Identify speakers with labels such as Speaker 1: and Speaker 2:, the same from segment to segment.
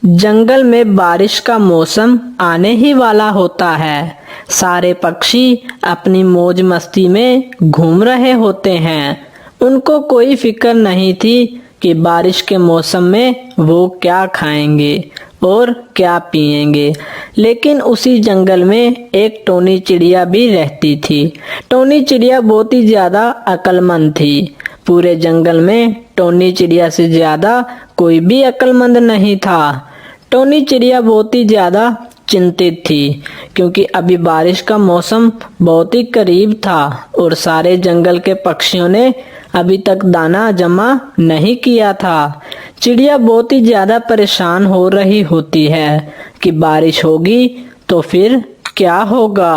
Speaker 1: जंगल में बारिश का मौसम आने ही वाला होता है। सारे पक्षी अपनी मौज मस्ती में घूम रहे होते हैं। उनको कोई फिक्र नहीं थी कि बारिश के मौसम में वो क्या खाएंगे और क्या पिएंगे। लेकिन उसी जंगल में एक टोनी चिड़िया भी रहती थी। टोनी चिड़िया बहुत ही ज़्यादा अक्लमंद थी। पूरे जंगल में टोनी चिड़िया से ज़्यादा कोई भी अक्लमंद नहीं था। टोनी चिड़िया बहुत ही ज़्यादा चिंतित थी क्योंकि अभी बारिश का मौसम बहुत ही करीब था और सारे जंगल के पक्षियों ने अभी तक दाना जमा नहीं किया था। चिड़िया बहुत ही ज़्यादा परेशान हो रही होती है कि बारिश होगी तो फिर क्या होगा।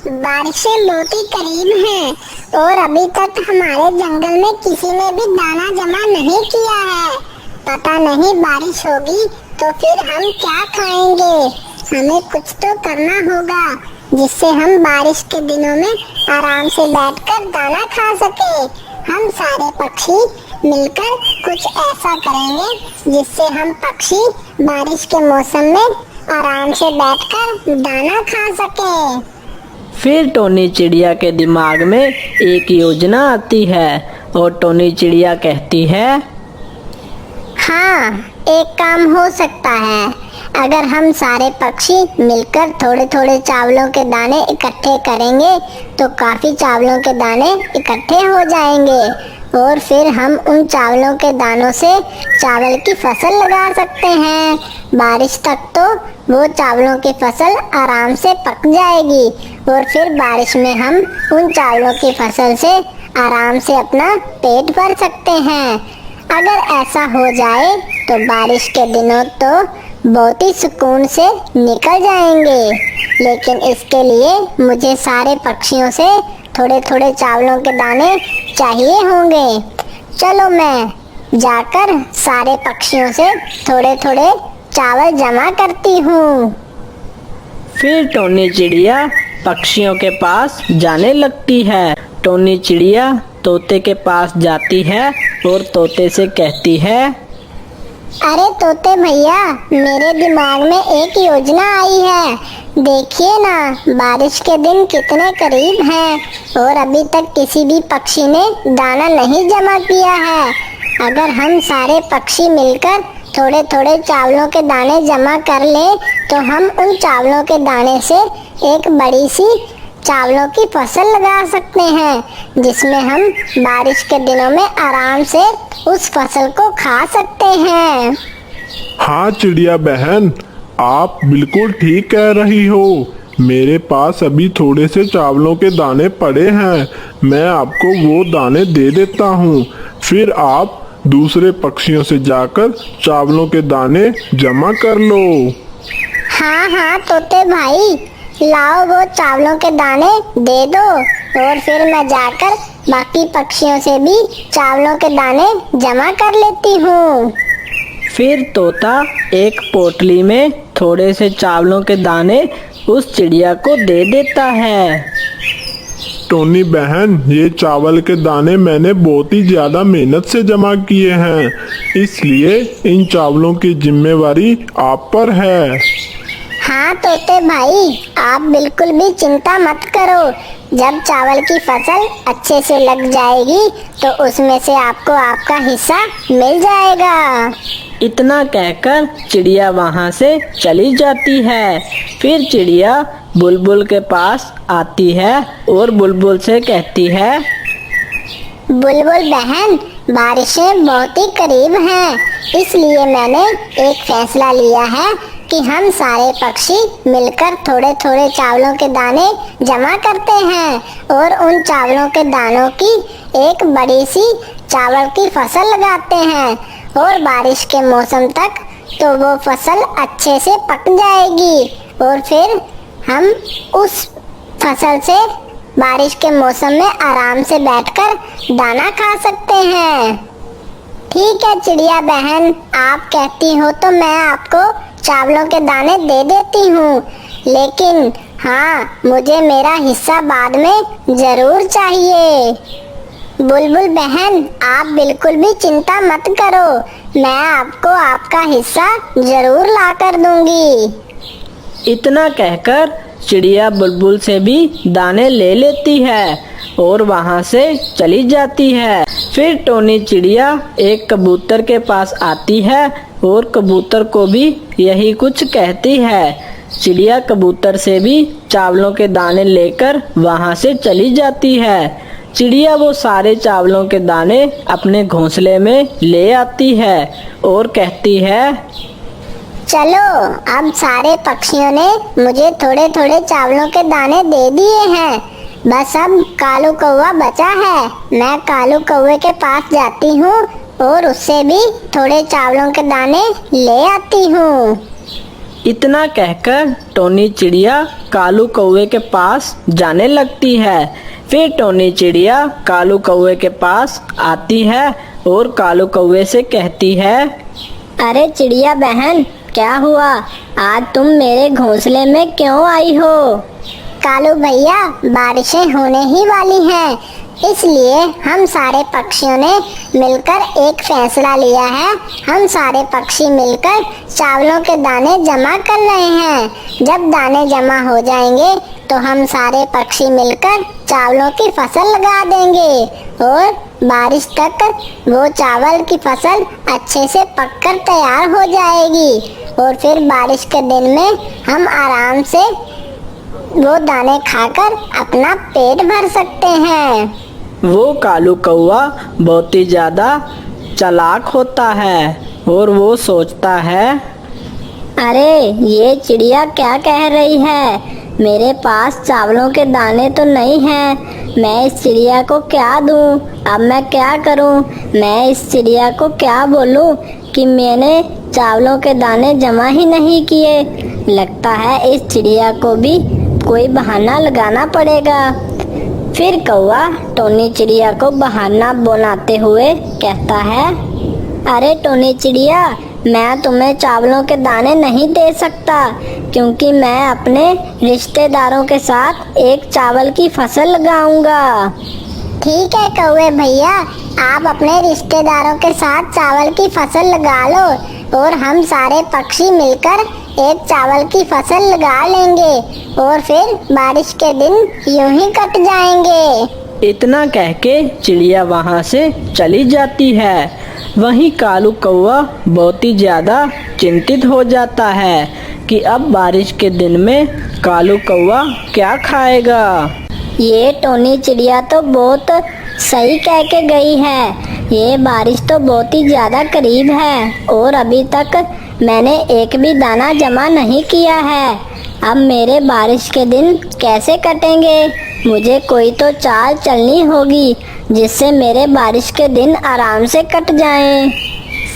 Speaker 2: बारिशें बहुत ही करीब हैं और अभी तक हमारे जंगल में किसी ने भी दाना जमा नहीं किया है। पता नहीं बारिश होगी तो फिर हम क्या खाएंगे। हमें कुछ तो करना होगा जिससे हम बारिश के दिनों में आराम से बैठकर दाना खा सके। हम सारे पक्षी मिलकर कुछ ऐसा करेंगे जिससे हम पक्षी बारिश के मौसम में आराम से बैठकर दाना खा सके।
Speaker 1: फिर टोनी चिड़िया के दिमाग में एक योजना आती है और टोनी चिड़िया कहती है,
Speaker 2: हाँ, एक काम हो सकता है। अगर हम सारे पक्षी मिलकर थोड़े थोड़े चावलों के दाने इकट्ठे करेंगे तो काफ़ी चावलों के दाने इकट्ठे हो जाएंगे और फिर हम उन चावलों के दानों से चावल की फसल लगा सकते हैं। बारिश तक तो वो चावलों की फसल आराम से पक जाएगी और फिर बारिश में हम उन चावलों की फसल से आराम से अपना पेट भर सकते हैं। अगर ऐसा हो जाए तो बारिश के दिनों तो बहुत ही सुकून से निकल जाएंगे। लेकिन इसके लिए मुझे सारे पक्षियों से थोड़े थोड़े चावलों के दाने चाहिए होंगे। चलो मैं जाकर सारे पक्षियों से थोड़े थोड़े चावल जमा करती हूँ।
Speaker 1: फिर टोनी चिड़िया पक्षियों के पास जाने लगती है। टोनी चिड़िया तोते के पास जाती है और तोते से कहती है,
Speaker 2: अरे तोते भैया, मेरे दिमाग में एक योजना आई है। देखिए ना, बारिश के दिन कितने करीब हैं और अभी तक किसी भी पक्षी ने दाना नहीं जमा किया है। अगर हम सारे पक्षी मिलकर थोड़े थोड़े चावलों के दाने जमा कर ले तो हम उन चावलों के दाने से एक बड़ी सी चावलों की फसल लगा सकते हैं जिसमें हम बारिश के दिनों में आराम से उस फसल को खा सकते हैं।
Speaker 3: हाँ चिड़िया बहन, आप बिल्कुल ठीक कह रही हो। मेरे पास अभी थोड़े से चावलों के दाने पड़े हैं। मैं आपको वो दाने दे देता हूँ। फिर आप दूसरे पक्षियों से जाकर चावलों के दाने जमा कर लो।
Speaker 2: हाँ हाँ तोते भाई, लाओ वो चावलों के दाने दे दो और फिर मैं जाकर बाकी पक्षियों से भी चावलों के दाने जमा कर लेती हूँ।
Speaker 1: फिर तोता एक पोटली में थोड़े से चावलों के दाने उस चिड़िया को दे देता है।
Speaker 3: टोनी बहन, ये चावल के दाने मैंने बहुत ही ज्यादा मेहनत से जमा किए हैं, इसलिए इन चावलों की जिम्मेवारी आप पर है।
Speaker 2: हाँ तोते भाई, आप बिल्कुल भी चिंता मत करो। जब चावल की फसल अच्छे से लग जाएगी तो उसमें से आपको आपका हिस्सा मिल जाएगा।
Speaker 1: इतना कहकर चिड़िया वहाँ से चली जाती है। फिर चिड़िया बुलबुल के पास आती है और बुलबुल से कहती है,
Speaker 2: बुलबुल बहन, बारिशें बहुत ही करीब हैं, इसलिए मैंने एक फैसला लिया है कि हम सारे पक्षी मिलकर थोड़े थोड़े चावलों के दाने जमा करते हैं और उन चावलों के दानों की एक बड़ी सी चावल की फसल लगाते हैं और बारिश के मौसम तक तो वो फसल अच्छे से पक जाएगी और फिर हम उस फसल से बारिश के मौसम में आराम से बैठकर दाना खा सकते हैं। ठीक है चिड़िया बहन, आप कहती हो तो मैं आपको चावलों के दाने दे देती हूँ, लेकिन हाँ, मुझे मेरा हिस्सा बाद में जरूर चाहिए। बुलबुल बहन, आप बिल्कुल भी चिंता मत करो, मैं आपको आपका हिस्सा जरूर ला कर दूंगी।
Speaker 1: इतना कहकर चिड़िया बुलबुल से भी दाने ले लेती है और वहां से चली जाती है। फिर टोनी चिड़िया एक कबूतर के पास आती है और कबूतर को भी यही कुछ कहती है। चिड़िया कबूतर से भी चावलों के दाने लेकर वहां से चली जाती है। चिड़िया वो सारे चावलों के दाने अपने घोंसले में ले आती है और कहती है,
Speaker 2: चलो, अब सारे पक्षियों ने मुझे थोड़े थोड़े चावलों के दाने दे दिए हैं, बस अब कालू कौवा बचा है। मैं कालू कौवे के पास जाती हूँ और उससे भी थोड़े चावलों के दाने ले आती हूँ।
Speaker 1: इतना कहकर टोनी चिड़िया कालू कौवे के पास जाने लगती है। फिर टोनी चिड़िया कालू कौवे के पास आती है और कालू कौवे से कहती है,
Speaker 2: अरे चिड़िया बहन, क्या हुआ? आज तुम मेरे घोंसले में क्यों आई हो? कालू भैया, बारिशें होने ही वाली हैं, इसलिए हम सारे पक्षियों ने मिलकर एक फैसला लिया है। हम सारे पक्षी मिलकर चावलों के दाने जमा कर रहे हैं। जब दाने जमा हो जाएंगे तो हम सारे पक्षी मिलकर चावलों की फसल लगा देंगे और बारिश तक वो चावल की फसल अच्छे से पककर तैयार हो जाएगी और फिर बारिश के दिन में हम आराम से वो दाने खाकर अपना पेट भर सकते हैं।
Speaker 1: वो कालू कौवा बहुत ही ज्यादा चालाक होता है और वो सोचता है,
Speaker 2: अरे ये चिड़िया क्या कह रही है? मेरे पास चावलों के दाने तो नहीं हैं, मैं इस चिड़िया को क्या दूं? अब मैं क्या करूं? मैं इस चिड़िया को क्या बोलूं कि मैंने चावलों के दाने जमा ही नहीं किए? लगता है इस चिड़िया को भी कोई बहाना लगाना पड़ेगा। फिर कौवा टोनी चिड़िया को बहाना बनाते हुए कहता है, अरे टोनी चिड़िया, मैं तुम्हें चावलों के दाने नहीं दे सकता क्योंकि मैं अपने रिश्तेदारों के साथ एक चावल की फसल लगाऊंगा। ठीक है कौवे भैया, आप अपने रिश्तेदारों के साथ चावल की फसल लगा लो और हम सारे पक्षी मिलकर एक चावल की फसल लगा लेंगे और फिर बारिश के दिन यूं ही कट जाएंगे।
Speaker 1: इतना कह के चिड़िया वहां से चली जाती है। वहीं कालू कौवा बहुत ही ज्यादा चिंतित हो जाता है कि अब बारिश के दिन में कालू कौवा क्या खाएगा।
Speaker 2: ये टोनी चिड़िया तो बहुत सही कह के गई है, ये बारिश तो बहुत ही ज्यादा करीब है और अभी तक मैंने एक भी दाना जमा नहीं किया है। अब मेरे बारिश के दिन कैसे कटेंगे? मुझे कोई तो चाल चलनी होगी जिससे मेरे बारिश के दिन आराम से कट जाएं।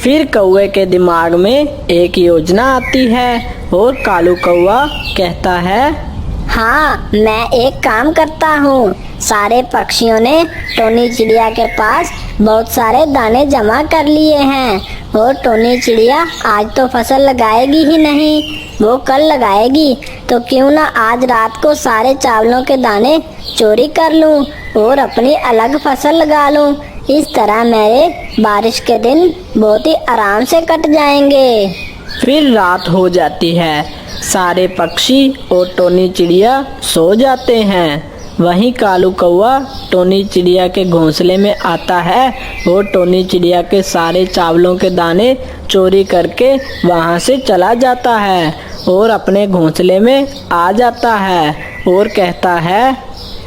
Speaker 1: फिर कौवे के दिमाग में एक योजना आती है और कालू कौवा कहता है,
Speaker 2: हाँ, मैं एक काम करता हूँ। सारे पक्षियों ने टोनी चिड़िया के पास बहुत सारे दाने जमा कर लिए हैं और टोनी चिड़िया आज तो फसल लगाएगी ही नहीं, वो कल लगाएगी, तो क्यों ना आज रात को सारे चावलों के दाने चोरी कर लूँ और अपनी अलग फसल लगा लूँ। इस तरह मेरे बारिश के दिन बहुत ही आराम से कट जाएंगे।
Speaker 1: फिर रात हो जाती है। सारे पक्षी और टोनी चिड़िया सो जाते हैं। वहीं कालू कौवा टोनी चिड़िया के घोंसले में आता है और टोनी चिड़िया के सारे चावलों के दाने चोरी करके वहां से चला जाता है और अपने घोंसले में आ जाता है और कहता है,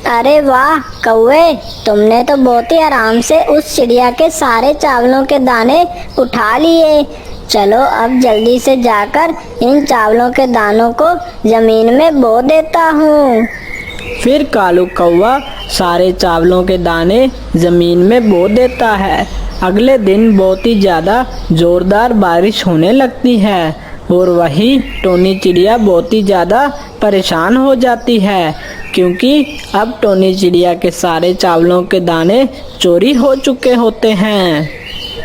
Speaker 2: अरे वाह कौवे, तुमने तो बहुत ही आराम से उस चिड़िया के सारे चावलों के दाने उठा लिए। चलो अब जल्दी से जाकर इन चावलों के दानों को जमीन में बो देता हूँ।
Speaker 1: फिर कालू कौवा सारे चावलों के दाने जमीन में बो देता है। अगले दिन बहुत ही ज्यादा जोरदार बारिश होने लगती है और वही टोनी चिड़िया बहुत ही ज्यादा परेशान हो जाती है क्योंकि अब टोनी चिड़िया के सारे चावलों के दाने चोरी हो चुके होते हैं।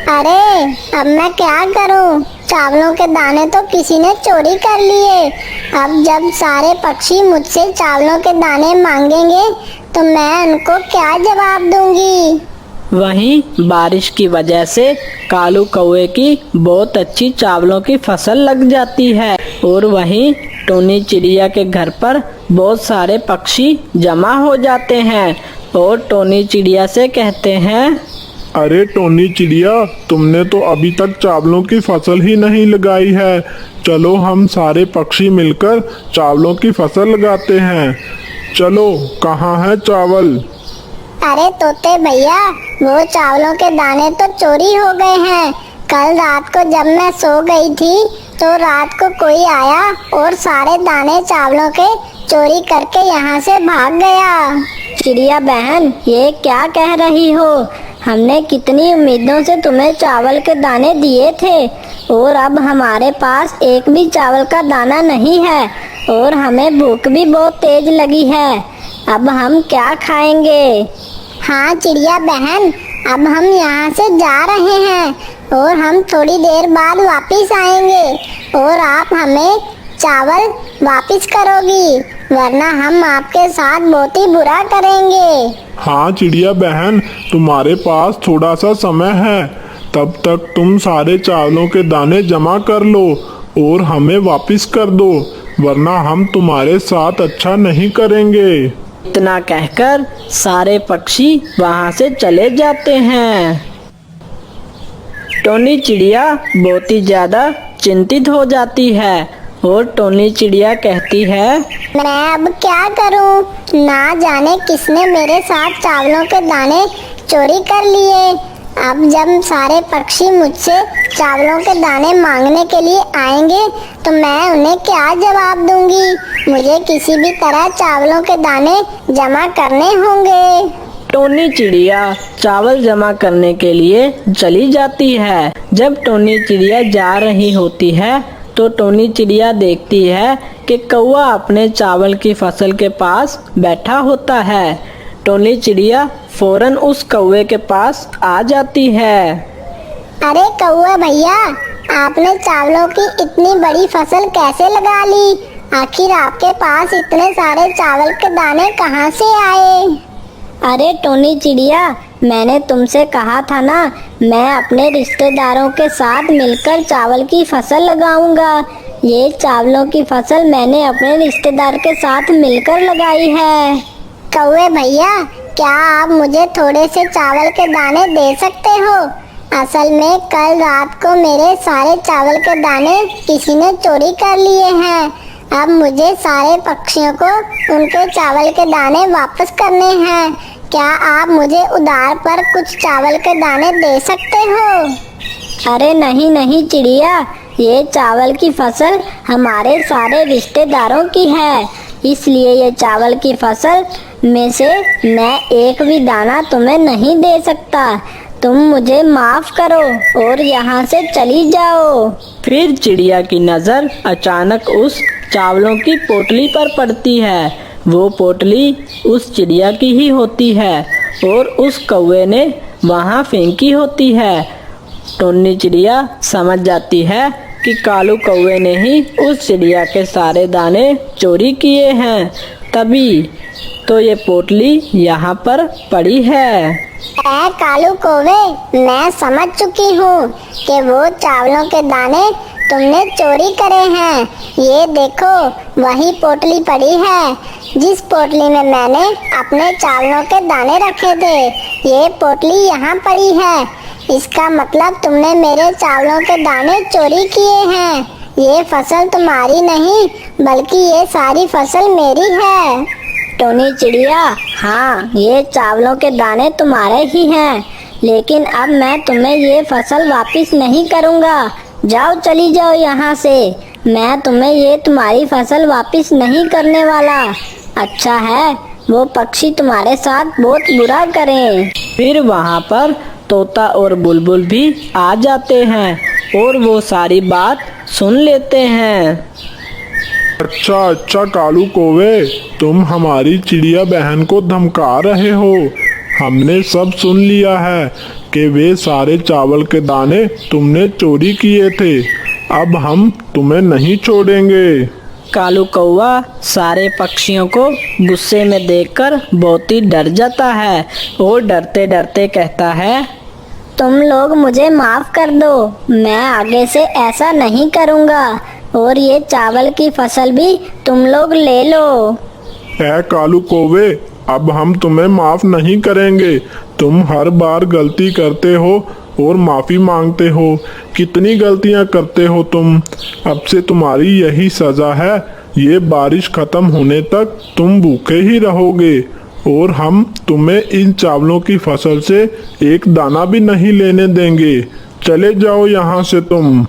Speaker 2: अरे अब मैं क्या करूं? चावलों के दाने तो किसी ने चोरी कर लिए। अब जब सारे पक्षी मुझसे चावलों के दाने मांगेंगे तो मैं उनको क्या जवाब दूंगी?
Speaker 1: वहीं बारिश की वजह से कालू कौवे की बहुत अच्छी चावलों की फसल लग जाती है। और वहीं टोनी चिड़िया के घर पर बहुत सारे पक्षी जमा हो जाते हैं और टोनी चिड़िया से कहते हैं,
Speaker 3: अरे टोनी चिड़िया, तुमने तो अभी तक चावलों की फसल ही नहीं लगाई है। चलो हम सारे पक्षी मिलकर चावलों की फसल लगाते हैं। चलो, कहाँ है चावल?
Speaker 2: अरे तोते भैया, वो चावलों के दाने तो चोरी हो गए हैं। कल रात को जब मैं सो गई थी तो रात को कोई आया और सारे दाने चावलों के चोरी करके यहाँ से भाग गया। चिड़िया बहन, ये क्या कह रही हो? हमने कितनी उम्मीदों से तुम्हें चावल के दाने दिए थे और अब हमारे पास एक भी चावल का दाना नहीं है और हमें भूख भी बहुत तेज लगी है। अब हम क्या खाएंगे? हाँ चिड़िया बहन, अब हम यहाँ से जा रहे हैं और हम थोड़ी देर बाद वापस आएंगे और आप हमें चावल वापस करोगी, वरना हम आपके साथ बहुत ही बुरा करेंगे।
Speaker 3: हाँ चिड़िया बहन, तुम्हारे पास थोड़ा सा समय है। तब तक तुम सारे चावलों के दाने जमा कर लो और हमें वापस कर दो, वरना हम तुम्हारे साथ अच्छा नहीं करेंगे।
Speaker 1: इतना कहकर सारे पक्षी वहां से चले जाते हैं। टोनी चिड़िया बहुत ही ज्यादा चिंतित हो जाती है और टोनी चिड़िया कहती है,
Speaker 2: मैं अब क्या करूं? ना जाने किसने मेरे साथ चावलों के दाने चोरी कर लिए। अब जब सारे पक्षी मुझसे चावलों के दाने मांगने के लिए आएंगे तो मैं उन्हें क्या जवाब दूंगी? मुझे किसी भी तरह चावलों के दाने जमा करने होंगे।
Speaker 1: टोनी चिड़िया चावल जमा करने के लिए चली जाती है। जब टोनी चिड़िया जा रही होती है तो टोनी चिड़िया देखती है कि कौवा अपने चावल की फसल के पास बैठा होता है। टोनी चिड़िया फौरन उस कौवे के पास आ जाती है।
Speaker 2: अरे कौवा भैया, आपने चावलों की इतनी बड़ी फसल कैसे लगा ली? आखिर आपके पास इतने सारे चावल के दाने कहाँ से आए? अरे टोनी चिड़िया, मैंने तुमसे कहा था ना, मैं अपने रिश्तेदारों के साथ मिलकर चावल की फसल लगाऊंगा। ये चावलों की फसल मैंने अपने रिश्तेदार के साथ मिलकर लगाई है। कौवे भैया, क्या आप मुझे थोड़े से चावल के दाने दे सकते हो? असल में कल रात को मेरे सारे चावल के दाने किसी ने चोरी कर लिए हैं। अब मुझे सारे पक्षियों को उनके चावल के दाने वापस करने हैं। क्या आप मुझे उधार पर कुछ चावल के दाने दे सकते हो? अरे नहीं नहीं चिड़िया, ये चावल की फसल हमारे सारे रिश्तेदारों की है, इसलिए ये चावल की फसल में से मैं एक भी दाना तुम्हें नहीं दे सकता। तुम मुझे माफ करो और यहाँ से चली जाओ।
Speaker 1: फिर चिड़िया की नज़र अचानक उस चावलों की पोटली पर पड़ती है। वो पोटली उस चिड़िया की ही होती है और उस कौवे ने वहाँ फेंकी होती है। टोनी चिड़िया समझ जाती है कि कालू कौवे ने ही उस चिड़िया के सारे दाने चोरी किए हैं, तभी तो ये पोटली यहाँ पर पड़ी है।
Speaker 2: कालू कौवे, मैं समझ चुकी हूँ कि वो चावलों के दाने तुमने चोरी करे हैं। ये देखो, वही पोटली पड़ी है जिस पोटली में मैंने अपने चावलों के दाने रखे थे। ये पोटली यहाँ पड़ी है। इसका मतलब तुमने मेरे चावलों के दाने चोरी किए हैं। ये फसल तुम्हारी नहीं, बल्कि ये सारी फसल मेरी है। टोनी चिड़िया, हाँ, ये चावलों के दाने तुम्हारे ही हैं, लेकिन अब मैं तुम्हें ये फसल वापस नहीं करूँगा। जाओ, चली जाओ यहाँ से। मैं तुम्हें ये तुम्हारी फसल वापस नहीं करने वाला। अच्छा है वो पक्षी तुम्हारे साथ बहुत बुरा करें।
Speaker 1: फिर वहाँ पर तोता और बुलबुल भी आ जाते हैं और वो सारी बात सुन लेते हैं।
Speaker 3: अच्छा कालू कौवे, तुम हमारी चिड़िया बहन को धमका रहे हो। हमने सब सुन लिया है कि वे सारे चावल के दाने तुमने चोरी किए थे। अब हम तुम्हें नहीं छोड़ेंगे।
Speaker 1: कालू कौवा सारे पक्षियों को गुस्से में देखकर बहुत ही डर जाता है और डरते डरते कहता है,
Speaker 2: तुम लोग मुझे माफ कर दो, मैं आगे से ऐसा नहीं करूँगा और ये चावल की फसल भी तुम लोग ले लो।
Speaker 3: ऐ कालू कौवे, अब हम तुम्हें माफ नहीं करेंगे। तुम हर बार गलती करते हो और माफी मांगते हो। कितनी गलतियां करते हो तुम। अब से तुम्हारी यही सजा है। ये बारिश खत्म होने तक तुम भूखे ही रहोगे और हम तुम्हें इन चावलों की फसल से एक दाना भी नहीं लेने देंगे। चले जाओ यहाँ से तुम।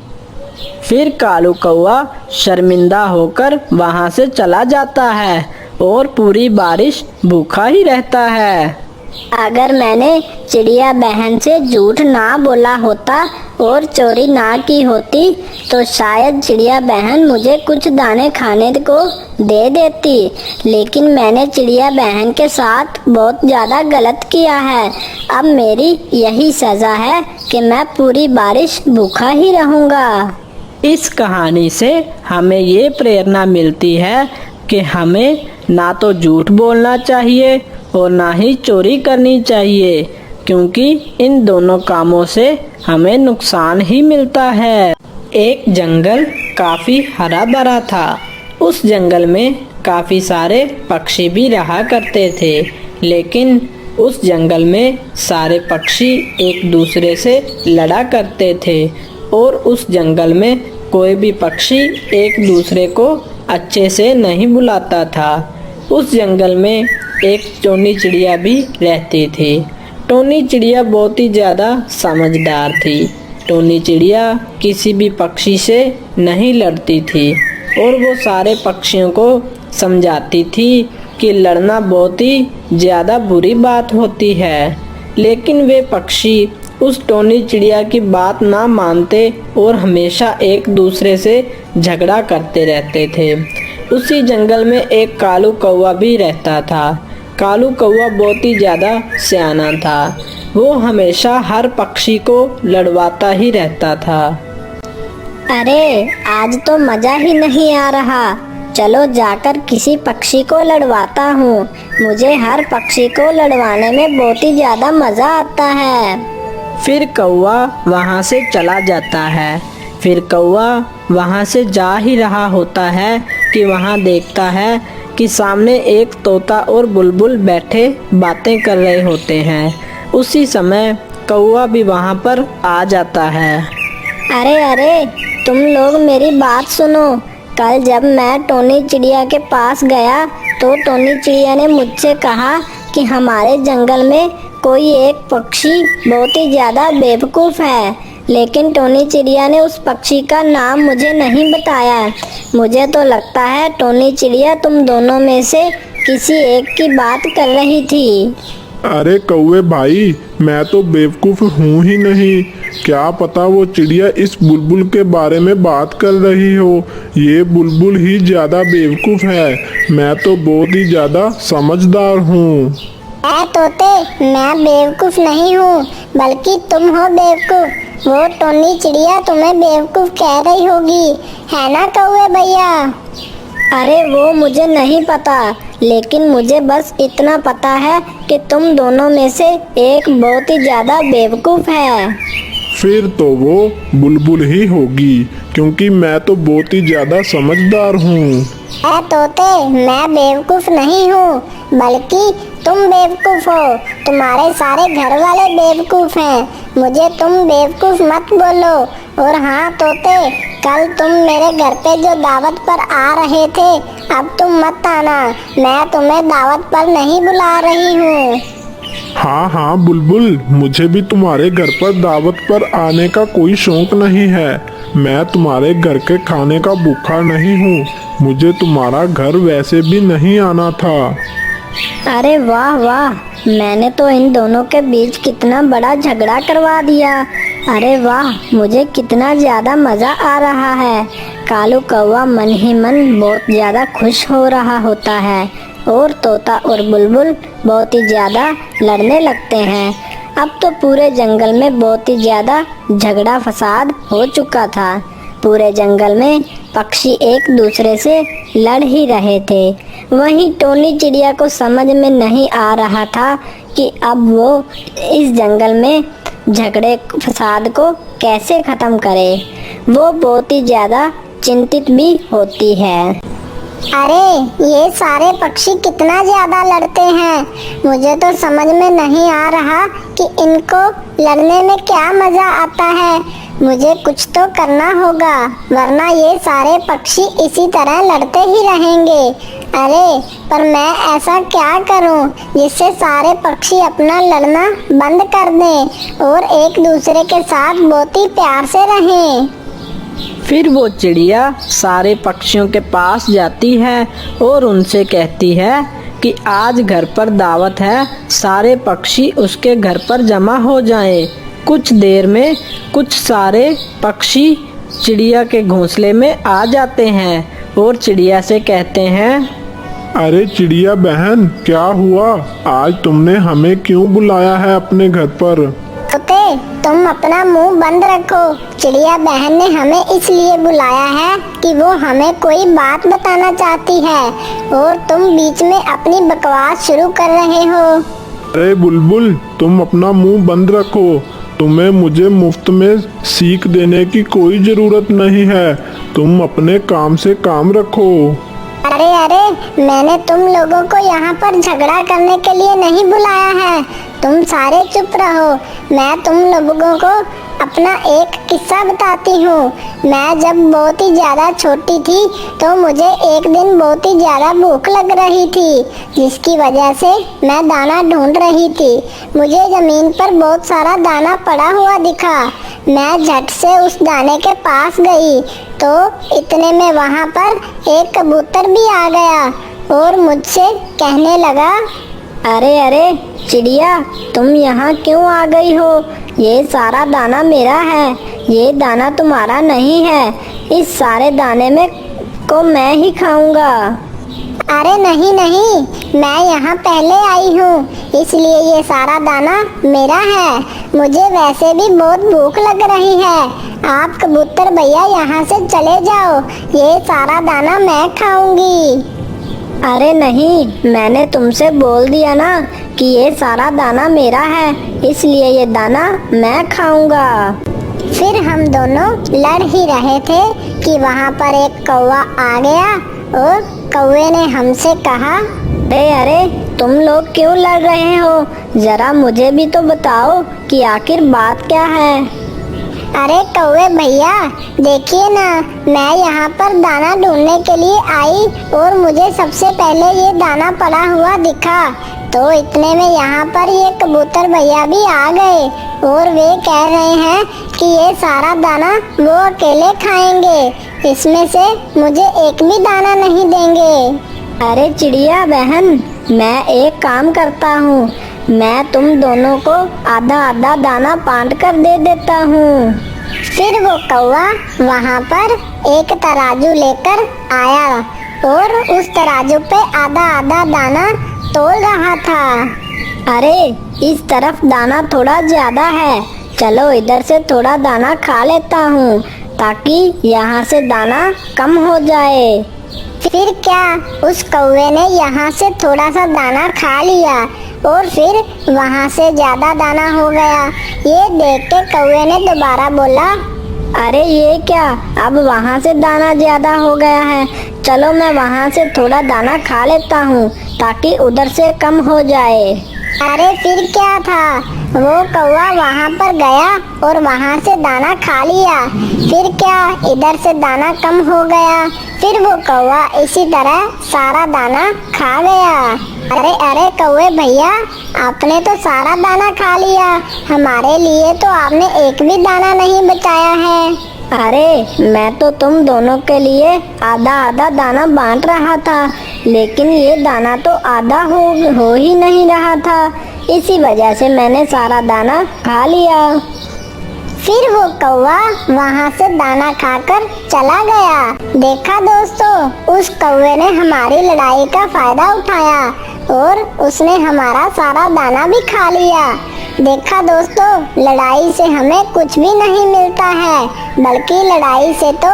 Speaker 1: फिर कालू कौवा शर्मिंदा होकर वहां से चला जाता है और पूरी बारिश भूखा ही रहता है।
Speaker 2: अगर मैंने चिड़िया बहन से झूठ ना बोला होता और चोरी ना की होती तो शायद चिड़िया बहन मुझे कुछ दाने खाने को दे देती, लेकिन मैंने चिड़िया बहन के साथ बहुत ज़्यादा गलत किया है। अब मेरी यही सज़ा है कि मैं पूरी बारिश भूखा ही रहूँगा।
Speaker 1: इस कहानी से हमें ये प्रेरणा मिलती है कि हमें ना तो झूठ बोलना चाहिए और ना ही चोरी करनी चाहिए, क्योंकि इन दोनों कामों से हमें नुकसान ही मिलता है। एक जंगल काफी हरा भरा था। उस जंगल में काफी सारे पक्षी भी रहा करते थे, लेकिन उस जंगल में सारे पक्षी एक दूसरे से लड़ा करते थे और उस जंगल में कोई भी पक्षी एक दूसरे को अच्छे से नहीं बुलाता था। उस जंगल में एक टोनी चिड़िया भी रहती थी। टोनी चिड़िया बहुत ही ज़्यादा समझदार थी। टोनी चिड़िया किसी भी पक्षी से नहीं लड़ती थी और वो सारे पक्षियों को समझाती थी कि लड़ना बहुत ही ज़्यादा बुरी बात होती है, लेकिन वे पक्षी उस टोनी चिड़िया की बात ना मानते और हमेशा एक दूसरे से झगड़ा करते रहते थे। उसी जंगल में एक कालू कौवा भी रहता था। कालू कौवा बहुत ही ज़्यादा सियाना था। वो हमेशा हर पक्षी को लड़वाता ही रहता था।
Speaker 2: अरे आज तो मज़ा ही नहीं आ रहा, चलो जाकर किसी पक्षी को लड़वाता हूँ। मुझे हर पक्षी को लड़वाने में बहुत ही ज़्यादा मज़ा आता है।
Speaker 1: फिर कौवा वहाँ से चला जाता है। फिर कौवा वहाँ से जा ही रहा होता है कि वहाँ देखता है कि सामने एक तोता और बुलबुल बैठे बातें कर रहे होते हैं। उसी समय कौवा भी वहाँ पर आ जाता है।
Speaker 2: अरे अरे, तुम लोग मेरी बात सुनो। कल जब मैं टोनी चिड़िया के पास गया तो टोनी चिड़िया ने मुझसे कहा कि हमारे जंगल में कोई एक पक्षी बहुत ही ज़्यादा बेवकूफ़ है, लेकिन टोनी चिड़िया ने उस पक्षी का नाम मुझे नहीं बताया। मुझे तो लगता है टोनी चिड़िया तुम दोनों में से किसी एक की बात कर रही थी।
Speaker 3: अरे कौवे भाई, मैं तो बेवकूफ़ हूँ ही नहीं। क्या पता वो चिड़िया इस बुलबुल के बारे में बात कर रही हो। ये बुलबुल ही ज़्यादा बेवकूफ़ है। मैं तो बहुत ही ज़्यादा समझदार हूँ।
Speaker 2: ऐ तोते, मैं बेवकूफ़ नहीं हूँ, बल्कि तुम हो बेवकूफ़। वो टोनी चिड़िया तुम्हें बेवकूफ़ कह रही होगी, है ना कौवे भैया? अरे वो मुझे नहीं पता, लेकिन मुझे बस इतना पता है कि तुम दोनों में से एक बहुत ही ज़्यादा बेवकूफ़ है।
Speaker 3: फिर तो वो बुलबुल ही होगी, क्योंकि मैं तो बहुत ही ज़्यादा समझदार हूँ।
Speaker 2: ऐ तोते, मैं बेवकूफ़ नहीं हूँ, बल्कि तुम बेवकूफ़ हो। तुम्हारे सारे घर वाले बेवकूफ़ हैं। मुझे तुम बेवकूफ़ मत बोलो। और हाँ तोते, कल तुम मेरे घर पे जो दावत पर आ रहे थे, अब तुम मत आना। मैं तुम्हें दावत पर नहीं बुला रही हूँ।
Speaker 3: हाँ हाँ बुलबुल, मुझे भी तुम्हारे घर पर दावत पर आने का कोई शौक नहीं है। मैं तुम्हारे घर के खाने का भूखा नहीं हूँ। मुझे तुम्हारा घर वैसे भी नहीं आना था।
Speaker 2: अरे वाह वाह, मैंने तो इन दोनों के बीच कितना बड़ा झगड़ा करवा दिया। अरे वाह, मुझे कितना ज़्यादा मज़ा आ रहा है। कालू कौवा मन ही मन बहुत ज़्यादा खुश हो रहा होता है और तोता और बुलबुल बहुत ही ज़्यादा लड़ने लगते हैं। अब तो पूरे जंगल में बहुत ही ज़्यादा झगड़ा फसाद हो चुका था। पूरे जंगल में पक्षी एक दूसरे से लड़ ही रहे थे। वहीं टोनी चिड़िया को समझ में नहीं आ रहा था कि अब वो इस जंगल में झगड़े फसाद को कैसे खत्म करे। वो बहुत ही ज्यादा चिंतित भी होती है।
Speaker 4: अरे ये सारे पक्षी कितना ज्यादा लड़ते हैं, मुझे तो समझ में नहीं आ रहा कि इनको लड़ने में क्या मजा आता है। मुझे कुछ तो करना होगा, वरना ये सारे पक्षी इसी तरह लड़ते ही रहेंगे। अरे पर मैं ऐसा क्या करूं जिससे सारे पक्षी अपना लड़ना बंद कर दें और एक दूसरे के साथ बहुत ही प्यार से रहें।
Speaker 1: फिर वो चिड़िया सारे पक्षियों के पास जाती है और उनसे कहती है कि आज घर पर दावत है, सारे पक्षी उसके घर पर जमा हो जाएं। कुछ देर में कुछ सारे पक्षी चिड़िया के घोंसले में आ जाते हैं और चिड़िया से कहते हैं,
Speaker 3: अरे चिड़िया बहन, क्या हुआ? आज तुमने हमें क्यों बुलाया है अपने घर पर?
Speaker 4: तोते तुम अपना मुंह बंद रखो। चिड़िया बहन ने हमें इसलिए बुलाया है कि वो हमें कोई बात बताना चाहती है और तुम बीच में अपनी बकवास शुरू कर रहे हो।
Speaker 3: अरे बुलबुल, तुम अपना मुंह बंद रखो। तुम्हें मुझे मुफ्त में सीख देने की कोई जरूरत नहीं है। तुम अपने काम से काम रखो।
Speaker 4: अरे मैंने तुम लोगों को यहाँ पर झगड़ा करने के लिए नहीं बुलाया है। तुम सारे चुप रहो। मैं तुम लोगों को अपना एक किस्सा बताती हूँ। मैं जब बहुत ही ज़्यादा छोटी थी तो मुझे एक दिन बहुत ही ज़्यादा भूख लग रही थी, जिसकी वजह से मैं दाना ढूंढ रही थी। मुझे ज़मीन पर बहुत सारा दाना पड़ा हुआ दिखा। मैं झट से उस दाने के पास गई तो इतने में वहाँ पर एक कबूतर भी आ गया और मुझसे कहने लगा,
Speaker 2: अरे चिड़िया, तुम यहाँ क्यों आ गई हो? ये सारा दाना मेरा है, ये दाना तुम्हारा नहीं है। इस सारे दाने में को मैं ही खाऊंगा।
Speaker 4: अरे नहीं, मैं यहाँ पहले आई हूँ इसलिए ये सारा दाना मेरा है। मुझे वैसे भी बहुत भूख लग रही है। आप कबूतर भैया यहाँ से चले जाओ, ये सारा दाना मैं खाऊंगी।
Speaker 2: अरे नहीं, मैंने तुमसे बोल दिया ना कि ये सारा दाना मेरा है, इसलिए ये दाना मैं खाऊंगा।
Speaker 4: फिर हम दोनों लड़ ही रहे थे कि वहाँ पर एक कौवा आ गया और कौवे ने हमसे कहा,
Speaker 2: अरे तुम लोग क्यों लड़ रहे हो? जरा मुझे भी तो बताओ कि आखिर बात क्या है।
Speaker 4: अरे कौवे भैया, देखिए ना, मैं यहाँ पर दाना ढूंढने के लिए आई और मुझे सबसे पहले ये दाना पड़ा हुआ दिखा। तो इतने में यहाँ पर ये कबूतर भैया भी आ गए और वे कह रहे हैं कि ये सारा दाना वो अकेले खाएंगे, इसमें से मुझे एक भी दाना नहीं देंगे।
Speaker 2: अरे चिड़िया बहन, मैं एक काम करता हूँ, मैं तुम दोनों को आधा आधा दाना बांट कर दे देता हूँ।
Speaker 4: फिर वो कौवा वहाँ पर एक तराजू लेकर आया और उस तराजू पे आधा आधा दाना तोल रहा था।
Speaker 2: अरे इस तरफ दाना थोड़ा ज्यादा है, चलो इधर से थोड़ा दाना खा लेता हूँ ताकि यहाँ से दाना कम हो जाए।
Speaker 4: फिर क्या, उस कौवे ने यहाँ से थोड़ा सा दाना खा लिया और फिर वहाँ से ज्यादा दाना हो गया। ये देख के कौवे ने दोबारा बोला,
Speaker 2: अरे ये क्या, अब वहाँ से दाना ज्यादा हो गया है, चलो मैं वहाँ से थोड़ा दाना खा लेता हूँ ताकि उधर से कम हो जाए।
Speaker 4: अरे फिर क्या था, वो कौवा वहाँ पर गया और वहाँ से दाना खा लिया। फिर क्या, इधर से दाना कम हो गया। फिर वो कौवा इसी तरह सारा दाना खा गया। अरे कौवे भैया, आपने तो सारा दाना खा लिया, हमारे लिए तो आपने एक भी दाना नहीं बचाया है।
Speaker 2: अरे मैं तो तुम दोनों के लिए आधा आधा दाना बांट रहा था, लेकिन ये दाना तो आधा हो ही नहीं रहा था, इसी वजह से मैंने सारा दाना खा लिया।
Speaker 4: फिर वो कौवा वहाँ से दाना खाकर चला गया। देखा दोस्तों, उस कौवे ने हमारी लड़ाई का फायदा उठाया और उसने हमारा सारा दाना भी खा लिया। देखा दोस्तों, लड़ाई से हमें कुछ भी नहीं मिलता है, बल्कि लड़ाई से तो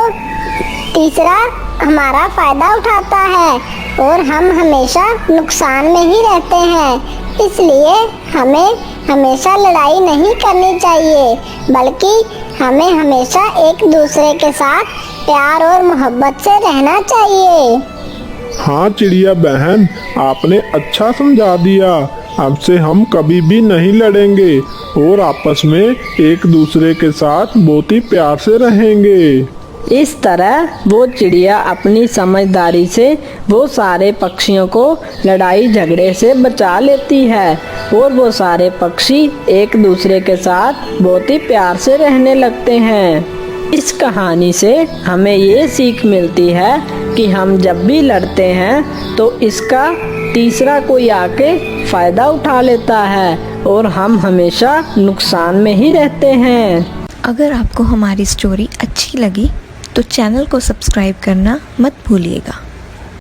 Speaker 4: तीसरा हमारा फायदा उठाता है और हम हमेशा नुकसान में ही रहते हैं। इसलिए हमें हमेशा लड़ाई नहीं करनी चाहिए, बल्कि हमें हमेशा एक दूसरे के साथ प्यार और मोहब्बत से रहना चाहिए।
Speaker 3: हाँ चिड़िया बहन, आपने अच्छा समझा दिया। अब से हम कभी भी नहीं लड़ेंगे और आपस में एक दूसरे के साथ बहुत ही प्यार से रहेंगे।
Speaker 1: इस तरह वो चिड़िया अपनी समझदारी से वो सारे पक्षियों को लड़ाई झगड़े से बचा लेती है और वो सारे पक्षी एक दूसरे के साथ बहुत ही प्यार से रहने लगते हैं। इस कहानी से हमें ये सीख मिलती है कि हम जब भी लड़ते हैं तो इसका तीसरा कोई आके फायदा उठा लेता है और हम हमेशा नुकसान में ही रहते हैं।
Speaker 5: अगर आपको हमारी स्टोरी अच्छी लगी तो चैनल को सब्सक्राइब करना मत भूलिएगा।